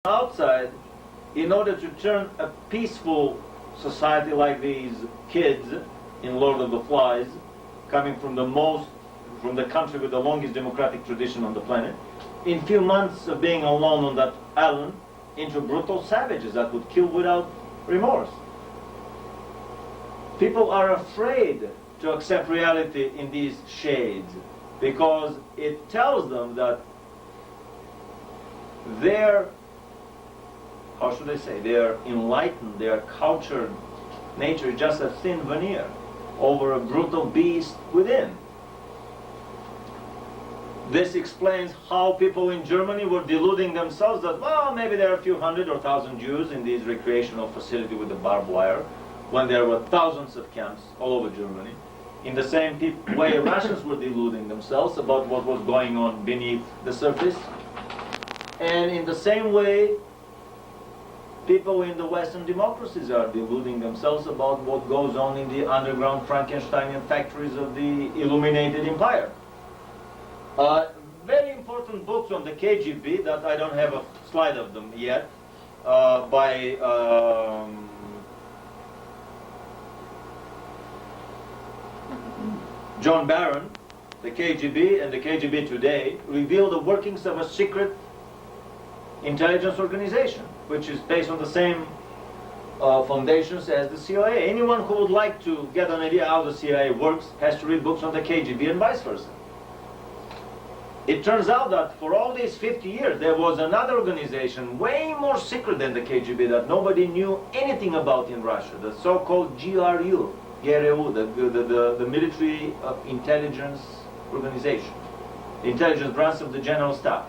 outside, in order to turn a peaceful society like these kids in Lord of the Flies, coming from the country with the longest democratic tradition on the planet, in few months of being alone on that island, into brutal savages that would kill without remorse. People are afraid to accept reality in these shades because it tells them that their, how should I say, their enlightened, their cultured nature is just a thin veneer over a brutal beast within. This explains how people in Germany were deluding themselves that, well, maybe there are a few hundred or thousand Jews in these recreational facilities with the barbed wire, when there were thousands of camps all over Germany. In the same way, Russians were deluding themselves about what was going on beneath the surface. And in the same way, people in the Western democracies are deluding themselves about what goes on in the underground Frankensteinian factories of the illuminated empire. Very important books on the KGB that I don't have a slide of them yet, by John Barron, the KGB and the KGB Today, reveal the workings of a secret intelligence organization, which is based on the same foundations as the CIA. Anyone who would like to get an idea how the CIA works has to read books on the KGB and vice versa. It turns out that for all these 50 years, there was another organization way more secret than the KGB that nobody knew anything about in Russia, the so-called GRU, the military intelligence organization, the intelligence branch of the general staff.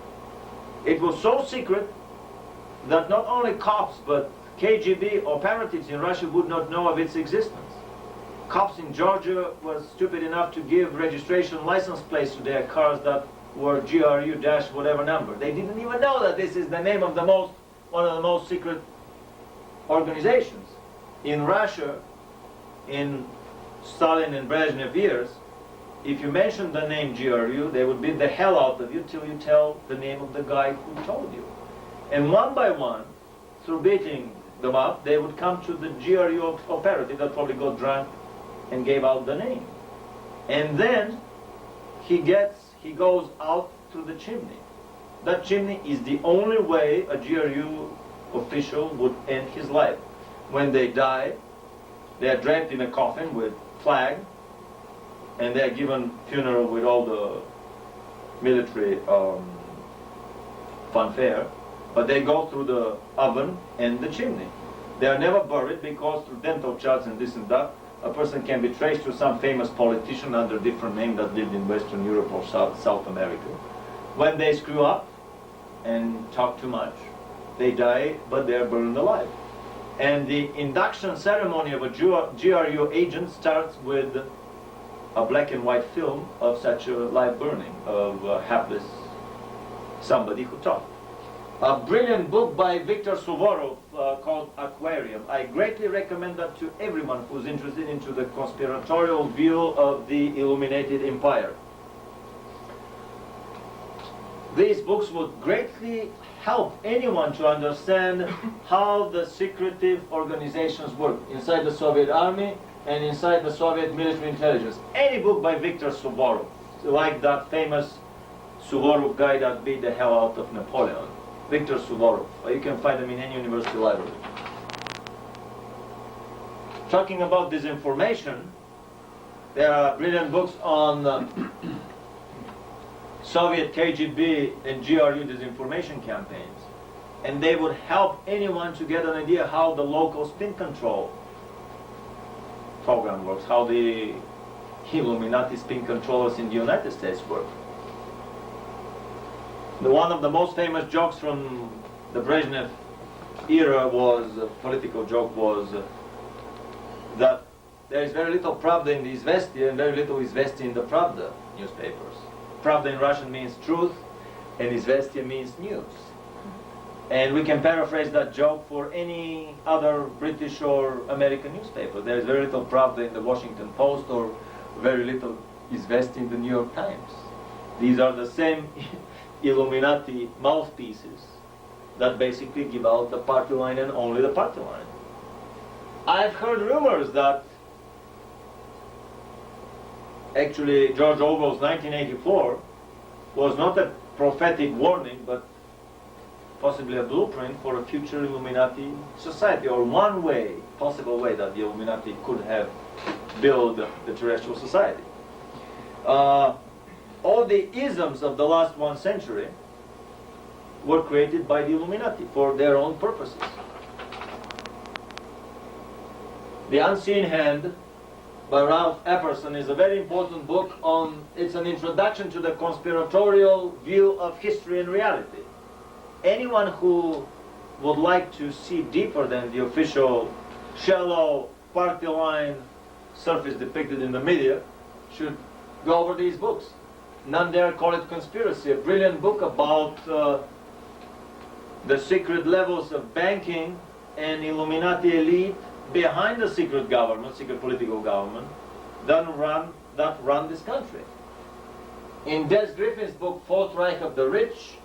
It was so secret that not only cops, but KGB operatives in Russia would not know of its existence. Cops in Georgia were stupid enough to give registration license plates to their cars that were GRU-whatever number. They didn't even know that this is the name of one of the most secret organizations. In Russia, in Stalin and Brezhnev years, if you mention the name GRU, they would beat the hell out of you till you tell the name of the guy who told you. And one by one, through beating them up, they would come to the GRU operative that probably got drunk and gave out the name. And then he goes out through the chimney. That chimney is the only way a GRU official would end his life. When they die, they are draped in a coffin with flag, and they are given funeral with all the military fanfare, but they go through the oven and the chimney. They are never buried because through dental charts and this and that, a person can be traced to some famous politician under a different name that lived in Western Europe or South America. When they screw up and talk too much, they die, but they are burned alive. And the induction ceremony of a GRU agent starts with a black and white film of such a live burning of a hapless somebody who talked. A brilliant book by Viktor Suvorov called Aquarium. I greatly recommend that to everyone who's interested into the conspiratorial view of the illuminated empire. These books would greatly help anyone to understand how the secretive organizations work inside the Soviet army and inside the Soviet military intelligence. Any book by Viktor Suvorov, like that famous Suvorov guy that beat the hell out of Napoleon. Viktor Suvorov. You can find them in any university library. Talking about disinformation, there are brilliant books on Soviet KGB and GRU disinformation campaigns. And they would help anyone to get an idea how the local spin control program works, how the Illuminati spin controllers in the United States work. One of the most famous jokes from the Brezhnev era was, a political joke was, that there is very little Pravda in the Izvestia and very little Izvestia in the Pravda newspapers. Pravda in Russian means truth, and Izvestia means news. And we can paraphrase that joke for any other British or American newspaper. There is very little Pravda in the Washington Post or very little Izvestia in the New York Times. These are the same Illuminati mouthpieces that basically give out the party line and only the party line. I've heard rumors that actually George Orwell's 1984 was not a prophetic warning, but possibly a blueprint for a future Illuminati society, or one way, possible way that the Illuminati could have built the terrestrial society. All the isms of the last 1 century were created by the Illuminati for their own purposes. The Unseen Hand by Ralph Epperson is a very important book it's an introduction to the conspiratorial view of history and reality. Anyone who would like to see deeper than the official shallow party line surface depicted in the media should go over these books. None dare call it conspiracy, a brilliant book about the secret levels of banking and Illuminati elite behind the secret government, secret political government, that run this country. In Des Griffin's book, Fourth Reich of the Rich,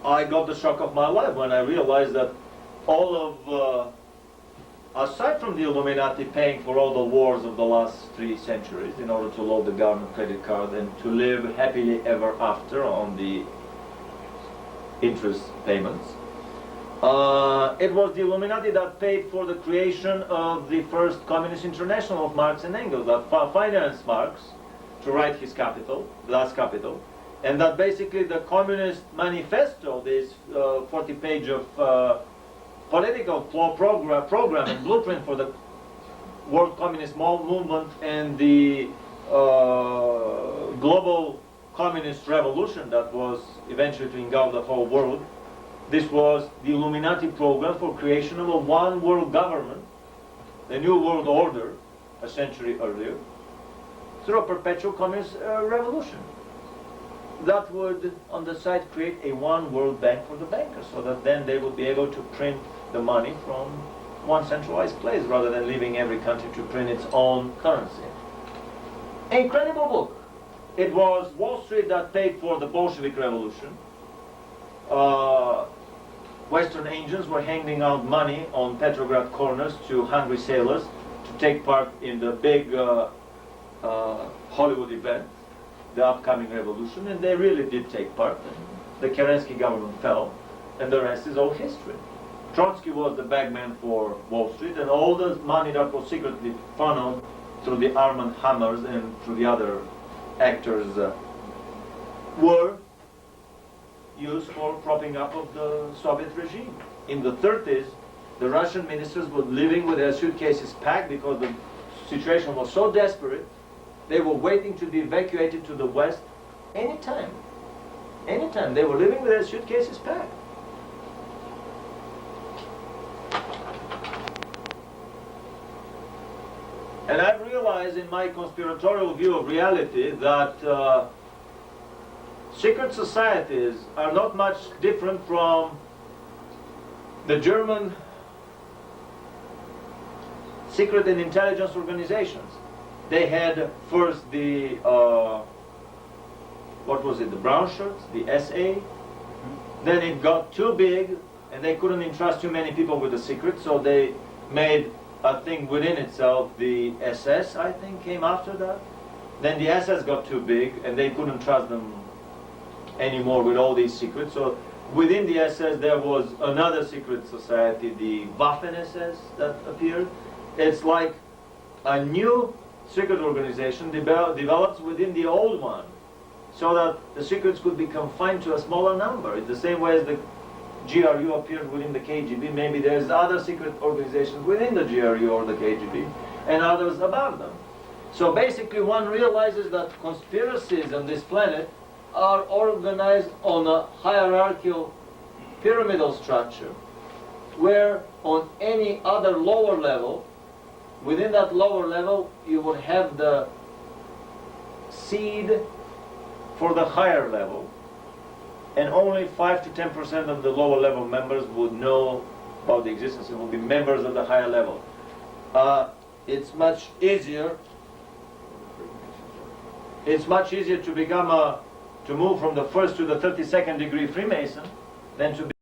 I got the shock of my life when I realized that all of, aside from the Illuminati paying for all the wars of the last 3 centuries in order to load the government credit card and to live happily ever after on the interest payments, it was the Illuminati that paid for the creation of the first Communist International of Marx and Engels, that financed Marx to write his Capital, Das Kapital, and that basically the Communist Manifesto, this 40-page of political program and blueprint for the World Communist Movement and the global communist revolution that was eventually to engulf the whole world. This was the Illuminati program for creation of a one world government, the New World Order, a century earlier, through a perpetual communist revolution. That would, on the side, create a one world bank for the bankers, so that then they would be able to print the money from one centralized place, rather than leaving every country to print its own currency. Incredible book. It was Wall Street that paid for the Bolshevik Revolution. Western agents were handing out money on Petrograd corners to hungry sailors to take part in the big Hollywood event, the upcoming revolution, and they really did take part. The Kerensky government fell, and the rest is all history. Trotsky was the bagman for Wall Street, and all the money that was secretly funneled through the Armand Hammers and through the other actors were used for propping up of the Soviet regime. In the 30s, the Russian ministers were living with their suitcases packed because the situation was so desperate. They were waiting to be evacuated to the West anytime. Anytime. They were living with their suitcases packed. And I've realized in my conspiratorial view of reality that secret societies are not much different from the German secret and intelligence organizations. They had first the, what was it, the brown shirts, the SA. Then it got too big and they couldn't entrust too many people with the secret, so they made a thing within itself. The SS, I think, came after that. Then the SS got too big and they couldn't trust them anymore with all these secrets. So within the SS there was another secret society, the Waffen-SS, that appeared. It's like a new secret organization develops within the old one, so that the secrets could be confined to a smaller number. In the same way as the GRU appeared within the KGB, maybe there's other secret organizations within the GRU or the KGB, and others above them. So basically one realizes that conspiracies on this planet are organized on a hierarchical pyramidal structure, where on any other lower level, within that lower level, you would have the seed for the higher level, and only 5 to 10% of the lower level members would know about the existence and would be members of the higher level. It's much easier to become a to move from the 1st to the 32nd degree Freemason than to be